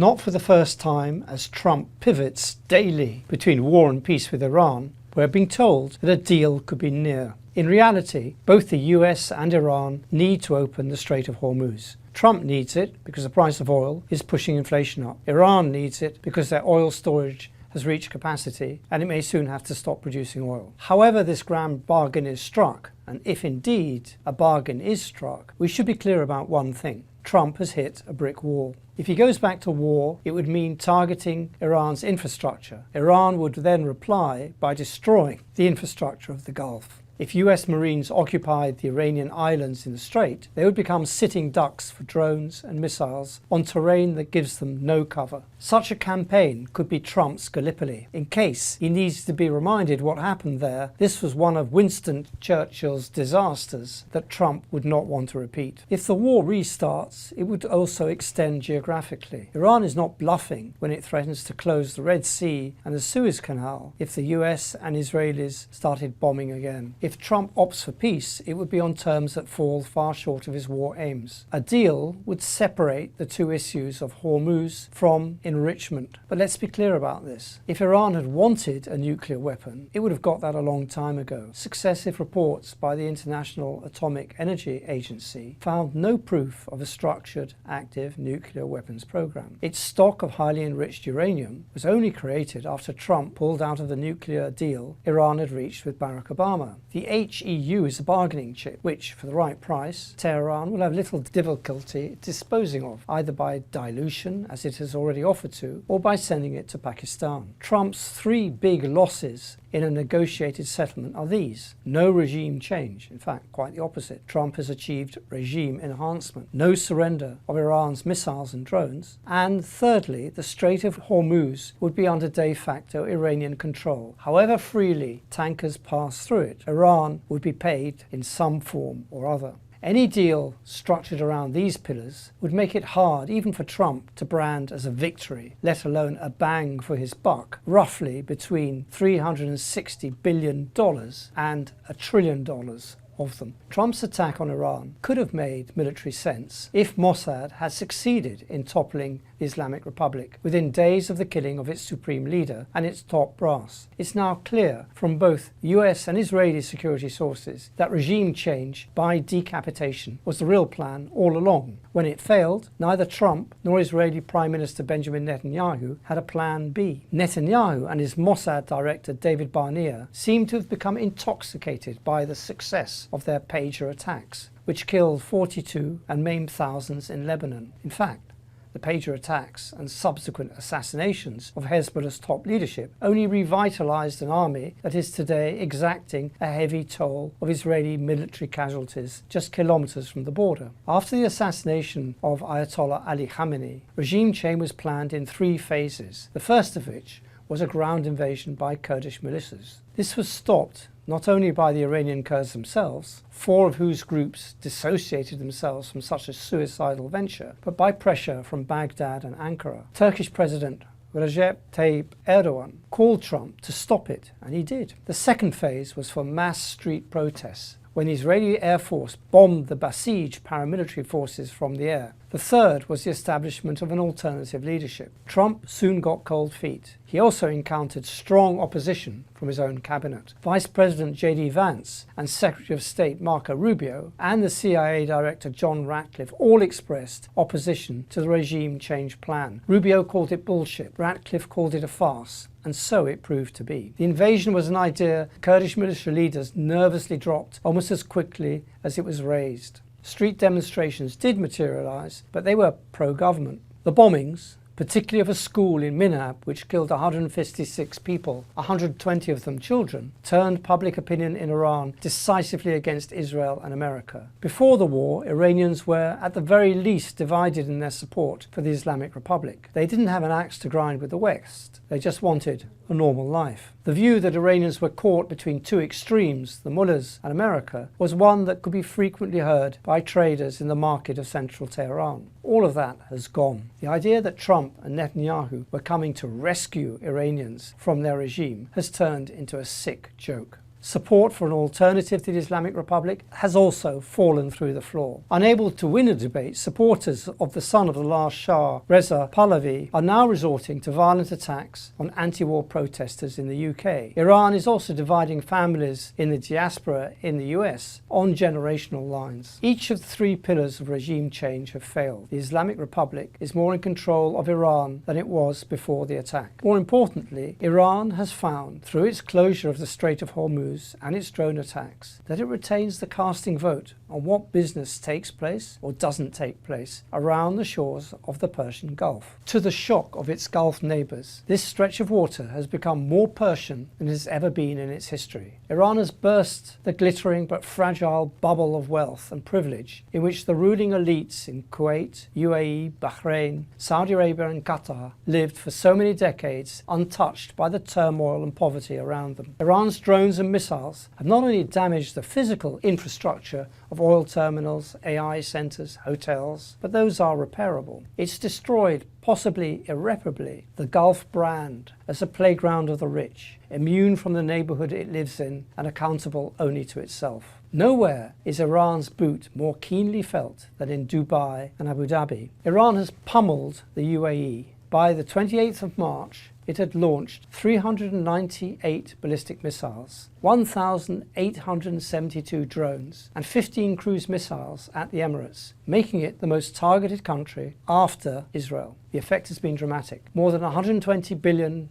not for the first time, as Trump pivots daily between war and peace with Iran, we're being told that a deal could be near. In reality, both the US and Iran need to open the Strait of Hormuz. Trump needs it because the price of oil is pushing inflation up. Iran needs it because their oil storage has reached capacity and it may soon have to stop producing oil. However this grand bargain is struck, and if indeed a bargain is struck, we should be clear about one thing. Trump has hit a brick wall. If he goes back to war, it would mean targeting Iran's infrastructure. Iran would then reply by destroying the infrastructure of the Gulf. If US Marines occupied the Iranian islands in the Strait, they would become sitting ducks for drones and missiles on terrain that gives them no cover. Such a campaign could be Trump's Gallipoli. In case he needs to be reminded what happened there, this was one of Winston Churchill's disasters that Trump would not want to repeat. If the war restarts, it would also extend geographically. Iran is not bluffing when it threatens to close the Red Sea and the Suez Canal if the US and Israelis started bombing again. If Trump opts for peace, it would be on terms that fall far short of his war aims. A deal would separate the two issues of Hormuz from enrichment. But let's be clear about this. If Iran had wanted a nuclear weapon, it would have got that a long time ago. Successive reports by the International Atomic Energy Agency found no proof of a structured, active nuclear weapons program. Its stock of highly enriched uranium was only created after Trump pulled out of the nuclear deal Iran had reached with Barack Obama. The HEU is a bargaining chip which, for the right price, Tehran will have little difficulty disposing of, either by dilution, as it has already offered to, or by sending it to Pakistan. Trump's three big losses in a negotiated settlement are these: no regime change, in fact quite the opposite. Trump has achieved regime enhancement, no surrender of Iran's missiles and drones, and thirdly, the Strait of Hormuz would be under de facto Iranian control. However freely tankers pass through it, Iran would be paid in some form or other. Any deal structured around these pillars would make it hard even for Trump to brand as a victory, let alone a bang for his buck, roughly between $360 billion and $1 trillion of them. Trump's attack on Iran could have made military sense if Mossad had succeeded in toppling the Islamic Republic within days of the killing of its supreme leader and its top brass. It's now clear from both US and Israeli security sources that regime change by decapitation was the real plan all along. When it failed, neither Trump nor Israeli Prime Minister Benjamin Netanyahu had a plan B. Netanyahu and his Mossad director David Barnea seem to have become intoxicated by the success of their pager attacks, which killed 42 and maimed thousands in Lebanon. In fact, the pager attacks and subsequent assassinations of Hezbollah's top leadership only revitalized an army that is today exacting a heavy toll of Israeli military casualties just kilometers from the border. After the assassination of Ayatollah Ali Khamenei, regime change was planned in 3 phases, the first of which was a ground invasion by Kurdish militias. This was stopped not only by the Iranian Kurds themselves, 4 of whose groups dissociated themselves from such a suicidal venture, but by pressure from Baghdad and Ankara. Turkish President Recep Tayyip Erdogan called Trump to stop it, and he did. The second phase was for mass street protests, when the Israeli Air Force bombed the Basij paramilitary forces from the air. The third was the establishment of an alternative leadership. Trump soon got cold feet. He also encountered strong opposition from his own cabinet. Vice President J.D. Vance and Secretary of State Marco Rubio and the CIA Director John Ratcliffe all expressed opposition to the regime change plan. Rubio called it bullshit. Ratcliffe called it a farce. And so it proved to be. The invasion was an idea Kurdish militia leaders nervously dropped almost as quickly as it was raised. Street demonstrations did materialize, but they were pro-government. The bombings, particularly of a school in Minab, which killed 156 people, 120 of them children, turned public opinion in Iran decisively against Israel and America. Before the war, Iranians were at the very least divided in their support for the Islamic Republic. They didn't have an axe to grind with the West. They just wanted a normal life. The view that Iranians were caught between 2 extremes, the mullahs and America, was one that could be frequently heard by traders in the market of central Tehran. All of that has gone. The idea that Trump and Netanyahu were coming to rescue Iranians from their regime has turned into a sick joke. Support for an alternative to the Islamic Republic has also fallen through the floor. Unable to win a debate, supporters of the son of the last Shah, Reza Pahlavi, are now resorting to violent attacks on anti-war protesters in the UK. Iran is also dividing families in the diaspora in the US on generational lines. Each of the three pillars of regime change have failed. The Islamic Republic is more in control of Iran than it was before the attack. More importantly, Iran has found, through its closure of the Strait of Hormuz and its drone attacks, that it retains the casting vote on what business takes place or doesn't take place around the shores of the Persian Gulf. To the shock of its Gulf neighbours, this stretch of water has become more Persian than it has ever been in its history. Iran has burst the glittering but fragile bubble of wealth and privilege in which the ruling elites in Kuwait, UAE, Bahrain, Saudi Arabia and Qatar lived for so many decades untouched by the turmoil and poverty around them. Iran's drones and missiles have not only damaged the physical infrastructure of oil terminals, AI centres, hotels, but those are repairable. It's destroyed, possibly irreparably, the Gulf brand as a playground of the rich, immune from the neighbourhood it lives in and accountable only to itself. Nowhere is Iran's boot more keenly felt than in Dubai and Abu Dhabi. Iran has pummelled the UAE. By the 28th of March, it had launched 398 ballistic missiles, 1,872 drones, and 15 cruise missiles at the Emirates, making it the most targeted country after Israel. The effect has been dramatic. More than $120 billion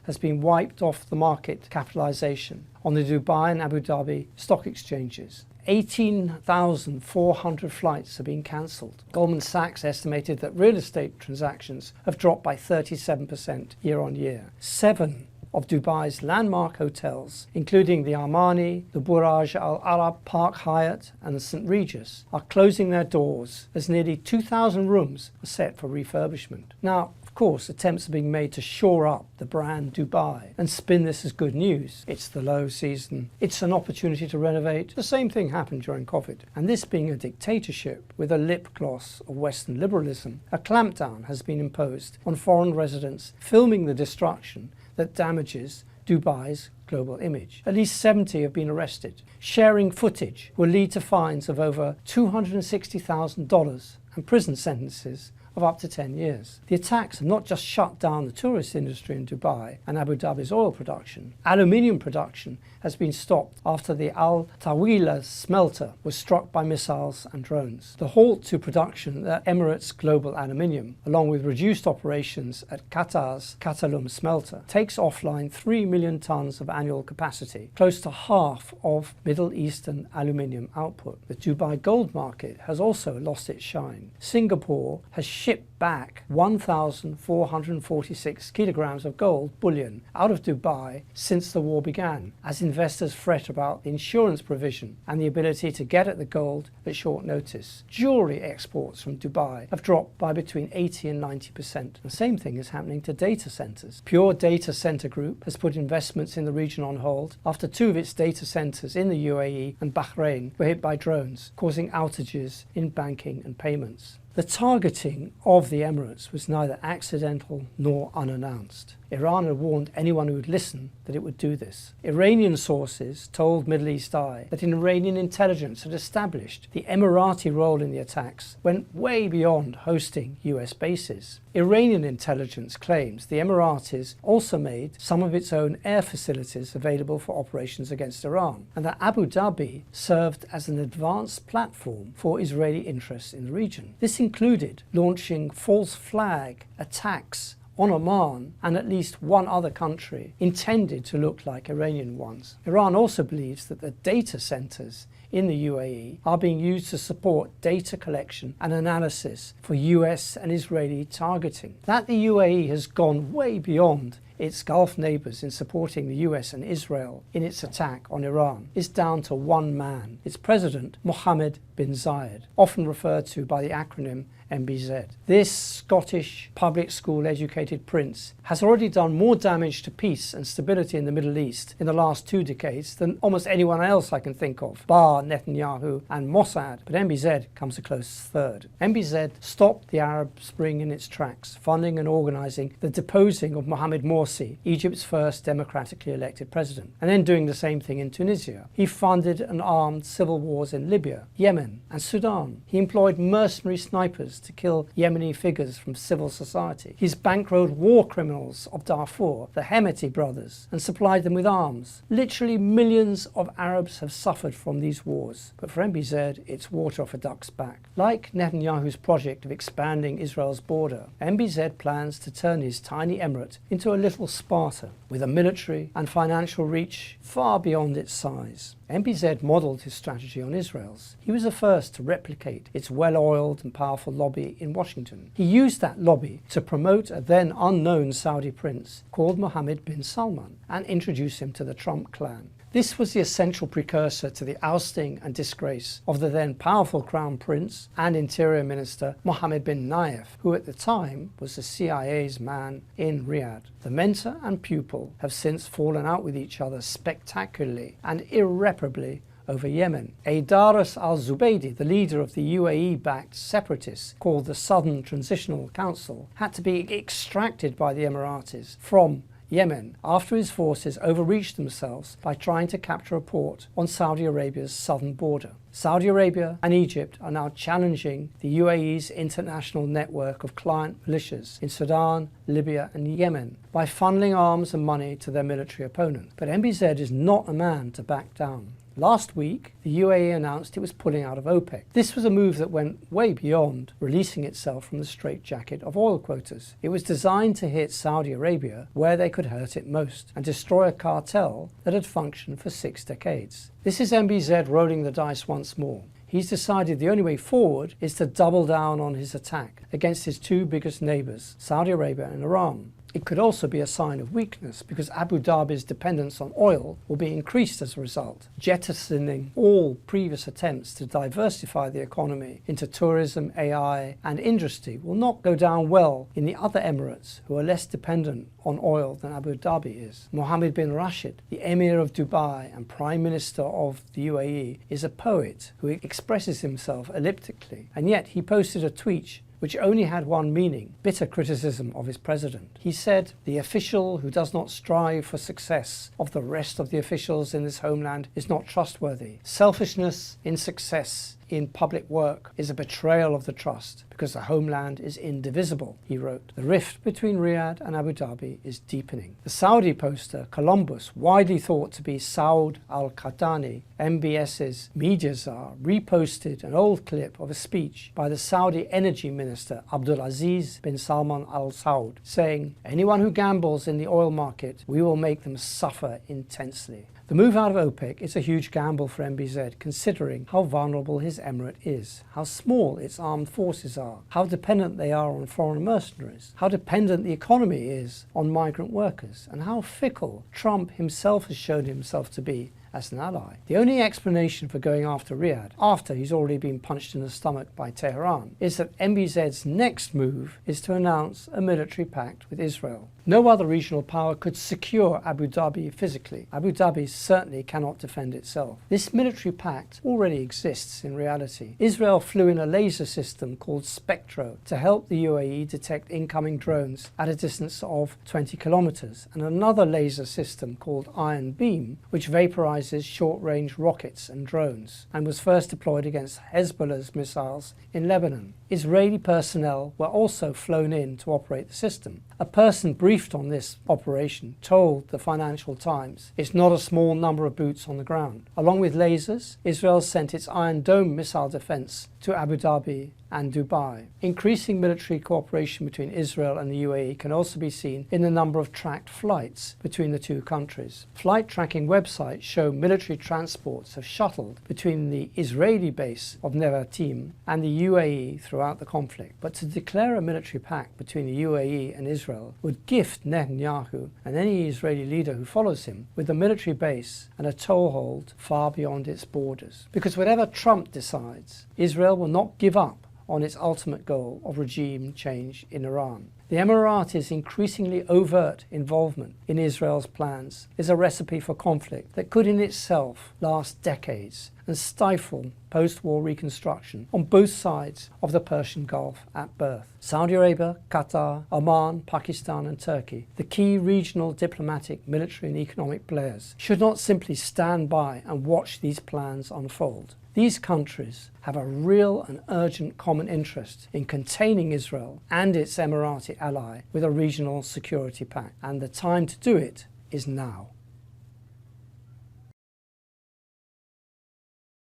has been wiped off the market capitalization on the Dubai and Abu Dhabi stock exchanges. 18,400 flights have been cancelled. Goldman Sachs estimated that real estate transactions have dropped by 37% year on year. 7 of Dubai's landmark hotels, including the Armani, the Burj Al Arab, Park Hyatt and the St. Regis, are closing their doors as nearly 2,000 rooms are set for refurbishment. Now, of course, attempts are being made to shore up the brand Dubai and spin this as good news. It's the low season. It's an opportunity to renovate. The same thing happened during COVID. And this being a dictatorship with a lip gloss of Western liberalism, a clampdown has been imposed on foreign residents filming the destruction that damages Dubai's global image. At least 70 have been arrested. Sharing footage will lead to fines of over $260,000 and prison sentences of up to 10 years. The attacks have not just shut down the tourist industry in Dubai and Abu Dhabi's oil production. Aluminium production has been stopped after the Al Tawila smelter was struck by missiles and drones. The halt to production at Emirates Global Aluminium, along with reduced operations at Qatar's Qatalum smelter, takes offline 3 million tons of annual capacity, close to half of Middle Eastern aluminium output. The Dubai gold market has also lost its shine. Singapore has shipped back 1,446 kilograms of gold bullion out of Dubai since the war began, as investors fret about the insurance provision and the ability to get at the gold at short notice. Jewellery exports from Dubai have dropped by between 80 and 90%. The same thing is happening to data centres. Pure Data Centre Group has put investments in the region on hold after 2 of its data centres in the UAE and Bahrain were hit by drones, causing outages in banking and payments. The targeting of the Emirates was neither accidental nor unannounced. Iran had warned anyone who would listen that it would do this. Iranian sources told Middle East Eye that Iranian intelligence had established the Emirati role in the attacks went way beyond hosting US bases. Iranian intelligence claims the Emiratis also made some of its own air facilities available for operations against Iran, and that Abu Dhabi served as an advanced platform for Israeli interests in the region. This included launching false flag attacks on Oman and at least one other country intended to look like Iranian ones. Iran also believes that the data centers in the UAE are being used to support data collection and analysis for US and Israeli targeting. That the UAE has gone way beyond its Gulf neighbours in supporting the US and Israel in its attack on Iran is down to one man, its president, Mohammed bin Zayed, often referred to by the acronym MBZ. This Scottish public school educated prince has already done more damage to peace and stability in the Middle East in the last 2 decades than almost anyone else I can think of, bar Netanyahu and Mossad, but MBZ comes a close third. MBZ stopped the Arab Spring in its tracks, funding and organising the deposing of Mohammed Morsi, Morsi, Egypt's first democratically elected president, and then doing the same thing in Tunisia. He funded and armed civil wars in Libya, Yemen, and Sudan. He employed mercenary snipers to kill Yemeni figures from civil society. He's bankrolled war criminals of Darfur, the Hemeti brothers, and supplied them with arms. Literally millions of Arabs have suffered from these wars, but for MBZ, it's water off a duck's back. Like Netanyahu's project of expanding Israel's border, MBZ plans to turn his tiny emirate into a little Sparta, with a military and financial reach far beyond its size. MBZ modelled his strategy on Israel's. He was the first to replicate its well-oiled and powerful lobby in Washington. He used that lobby to promote a then unknown Saudi prince called Mohammed bin Salman and introduce him to the Trump clan. This was the essential precursor to the ousting and disgrace of the then powerful Crown Prince and Interior Minister Mohammed bin Nayef, who at the time was the CIA's man in Riyadh. The mentor and pupil have since fallen out with each other spectacularly and irreparably over Yemen. Daras al-Zubaydi, the leader of the UAE-backed separatists called the Southern Transitional Council, had to be extracted by the Emiratis from Yemen after his forces overreached themselves by trying to capture a port on Saudi Arabia's southern border. Saudi Arabia and Egypt are now challenging the UAE's international network of client militias in Sudan, Libya and Yemen by funneling arms and money to their military opponents. But MBZ is not a man to back down. Last week, the UAE announced it was pulling out of Opec. This was a move that went way beyond releasing itself from the straitjacket of oil quotas. It was designed to hit Saudi Arabia where they could hurt it most and destroy a cartel that had functioned for 6 decades. This is MBZ rolling the dice once more. He's decided the only way forward is to double down on his attack against his two biggest neighbours, Saudi Arabia and Iran. It could also be a sign of weakness because Abu Dhabi's dependence on oil will be increased as a result, jettisoning all previous attempts to diversify the economy into tourism, AI and industry will not go down well in the other Emirates who are less dependent on oil than Abu Dhabi is. Mohammed bin Rashid, the Emir of Dubai and Prime Minister of the UAE, is a poet who expresses himself elliptically, and yet he posted a tweet which only had one meaning: bitter criticism of his president. He said, "The official who does not strive for success of the rest of the officials in this homeland is not trustworthy. Selfishness in success in public work is a betrayal of the trust because the homeland is indivisible," he wrote. The rift between Riyadh and Abu Dhabi is deepening. The Saudi poster, Columbus, widely thought to be Saud al-Qahtani, MBS's media czar, reposted an old clip of a speech by the Saudi energy minister Abdulaziz bin Salman al Saud, saying, "Anyone who gambles in the oil market, we will make them suffer intensely." The move out of OPEC is a huge gamble for MBZ, considering how vulnerable his emirate is, how small its armed forces are, how dependent they are on foreign mercenaries, how dependent the economy is on migrant workers, and how fickle Trump himself has shown himself to be as an ally. The only explanation for going after Riyadh, after he's already been punched in the stomach by Tehran, is that MBZ's next move is to announce a military pact with Israel. No other regional power could secure Abu Dhabi physically. Abu Dhabi certainly cannot defend itself. This military pact already exists in reality. Israel flew in a laser system called Spectro to help the UAE detect incoming drones at a distance of 20 kilometers, and another laser system called Iron Beam, which vaporizes short-range rockets and drones, and was first deployed against Hezbollah's missiles in Lebanon. Israeli personnel were also flown in to operate the system. A person briefed on this operation told the Financial Times it's not a small number of boots on the ground. Along with lasers, Israel sent its Iron Dome missile defense to Abu Dhabi and Dubai. Increasing military cooperation between Israel and the UAE can also be seen in the number of tracked flights between the two countries. Flight tracking websites show military transports have shuttled between the Israeli base of Nevatim and the UAE throughout the conflict. But to declare a military pact between the UAE and Israel would gift Netanyahu and any Israeli leader who follows him with a military base and a toehold far beyond its borders. Because whatever Trump decides, Israel will not give up on its ultimate goal of regime change in Iran. The Emiratis' increasingly overt involvement in Israel's plans is a recipe for conflict that could in itself last decades and stifle post-war reconstruction on both sides of the Persian Gulf at birth. Saudi Arabia, Qatar, Oman, Pakistan and Turkey, the key regional diplomatic, military and economic players, should not simply stand by and watch these plans unfold. These countries have a real and urgent common interest in containing Israel and its Emirati ally with a regional security pact, and the time to do it is now.